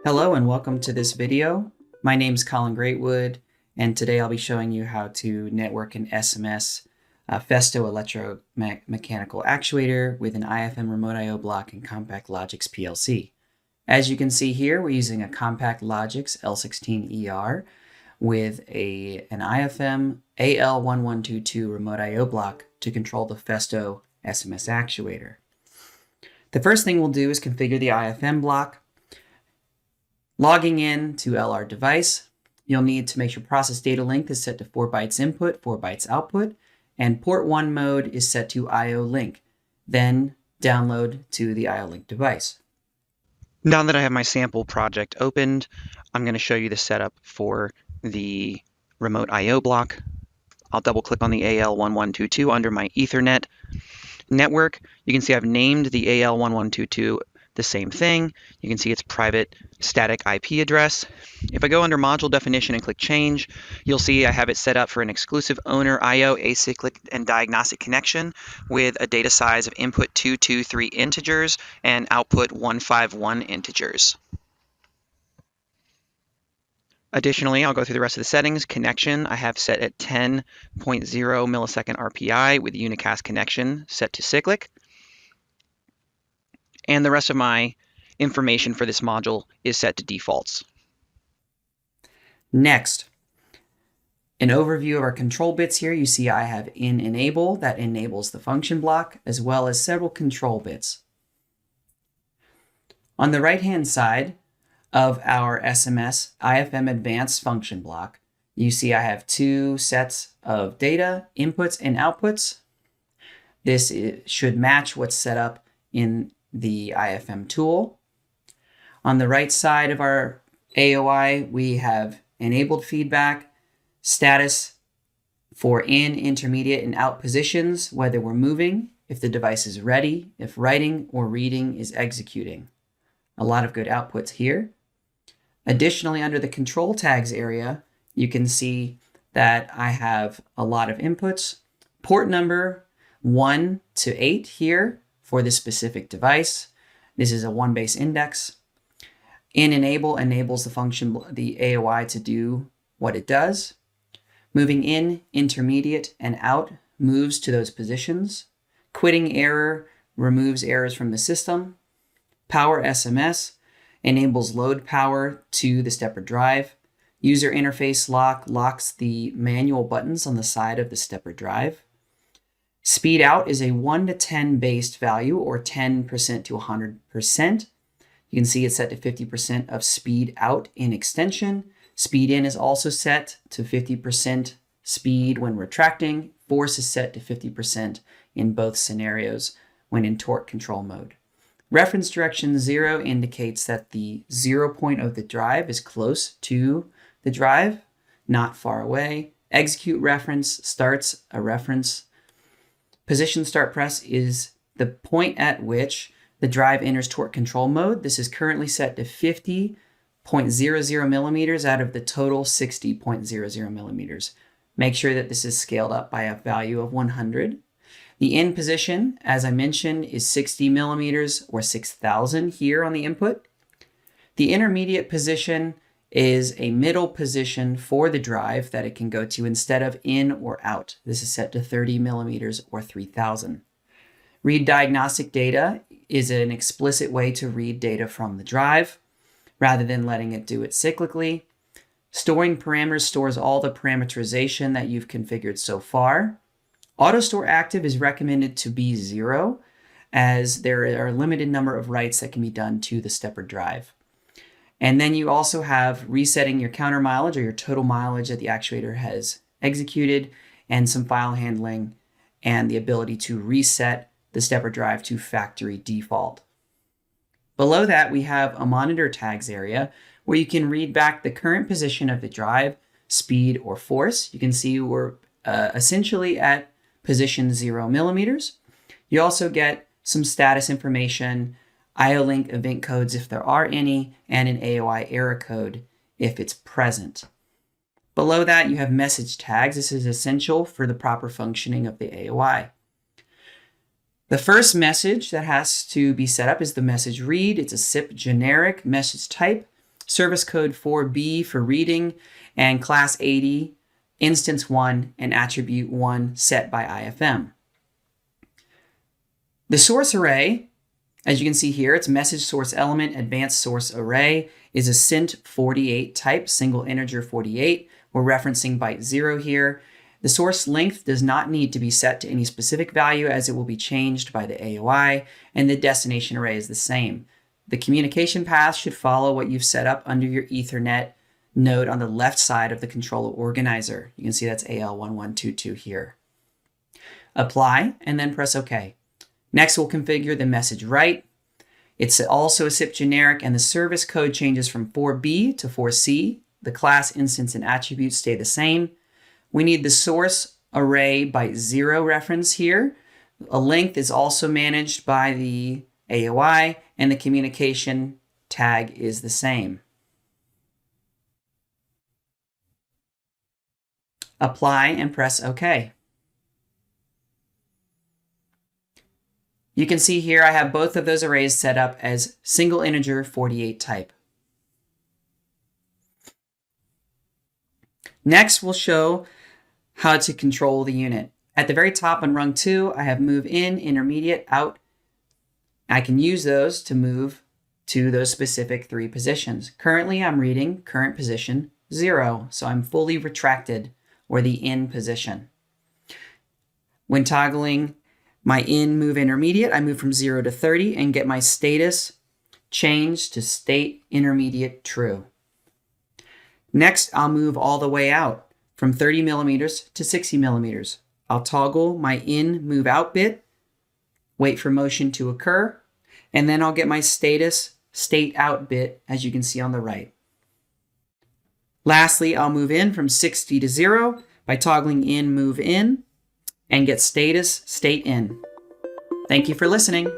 Hello and welcome to this video. My name is Colin Greatwood, and today I'll be showing you how to network an SMS Festo electromechanical actuator with an IFM Remote IO block and CompactLogix PLC. As you can see here, we're using a CompactLogix L16ER with an IFM AL1122 Remote IO block to control the Festo SMS actuator. The first thing we'll do is configure the IFM block. Logging in to LRDevice, you'll need to make sure process data length is set to 4 bytes input, 4 bytes output, and port 1 mode is set to IO-Link. Then download to the IO-Link device. Now that I have my sample project opened, I'm going to show you the setup for the remote IO block. I'll double click on the AL1122 under my Ethernet network. You can see I've named the AL1122 the same thing. You can see its private static IP address. If I go under module definition and click change, you'll see I have it set up for an exclusive owner IO acyclic and diagnostic connection with a data size of input 223 integers and output 151 integers. Additionally, I'll go through the rest of the settings. Connection I have set at 10.0 millisecond RPI with unicast connection set to cyclic. And the rest of my information for this module is set to defaults. Next, an overview of our control bits here. You see I have in enable that enables the function block, as well as several control bits. On the right-hand side of our SMS IFM advanced function block, you see I have 2 sets of data, inputs and outputs. This should match what's set up in the IFM tool. On the right side of our AOI, we have enabled feedback, status for in, intermediate, and out positions, whether we're moving, if the device is ready, if writing or reading is executing. A lot of good outputs here. Additionally, under the control tags area, you can see that I have a lot of inputs. Port number 1 to 8 here for this specific device. This is a 1-base index. In enable enables the function, the AOI, to do what it does. Moving in, intermediate, and out moves to those positions. Quitting error removes errors from the system. Power SMS enables load power to the stepper drive. User interface lock locks the manual buttons on the side of the stepper drive. Speed out is a 1 to 10 based value, or 10% to 100%. You can see it's set to 50% of speed out in extension. Speed in is also set to 50% speed when retracting. Force is set to 50% in both scenarios when in torque control mode. Reference direction 0 indicates that the 0 point of the drive is close to the drive, not far away. Execute reference starts a reference. Position start press is the point at which the drive enters torque control mode. This is currently set to 50.00 millimeters out of the total 60.00 millimeters. Make sure that this is scaled up by a value of 100. The in position, as I mentioned, is 60 millimeters, or 6,000 here on the input. The intermediate position is a middle position for the drive that it can go to instead of in or out. This is set to 30 millimeters, or 3,000. Read diagnostic data is an explicit way to read data from the drive rather than letting it do it cyclically. Storing parameters stores all the parameterization that you've configured so far. Auto store active is recommended to be 0, as there are a limited number of writes that can be done to the stepper drive. And then you also have resetting your counter mileage, or your total mileage that the actuator has executed, and some file handling, and the ability to reset the stepper drive to factory default. Below that, we have a monitor tags area where you can read back the current position of the drive, speed, or force. You can see we're essentially at position 0 millimeters. You also get some status information, IO-Link event codes if there are any, and an AOI error code if it's present. Below that, you have message tags. This is essential for the proper functioning of the AOI. The first message that has to be set up is the message read. It's a SIP generic message type. service code 4B for reading, and class 80, instance 1, and attribute 1 set by IFM. The source array, as you can see here, it's message source element advanced source array, is a SINT48 type, single integer 48. We're referencing byte 0 here. The source length does not need to be set to any specific value as it will be changed by the AOI, and the destination array is the same. The communication path should follow what you've set up under your Ethernet node on the left side of the controller organizer. You can see that's AL1122 here. Apply, and then press OK. Next, we'll configure the message write. It's also a SIP generic, and the service code changes from 4B to 4C. The class, instance, and attributes stay the same. We need the source array byte 0 reference here. A length is also managed by the AOI, and the communication tag is the same. Apply and press OK. You can see here I have both of those arrays set up as single integer 48 type. Next, we'll show how to control the unit. At the very top on rung 2, I have move in, intermediate, out. I can use those to move to those specific 3 positions. Currently, I'm reading current position 0, so I'm fully retracted, or the in position. When toggling my in move intermediate, I move from 0 to 30 and get my status changed to state intermediate true. Next, I'll move all the way out from 30 millimeters to 60 millimeters. I'll toggle my in move out bit, wait for motion to occur, and then I'll get my status state out bit, as you can see on the right. Lastly, I'll move in from 60 to 0 by toggling in move in and get status state in. Thank you for listening.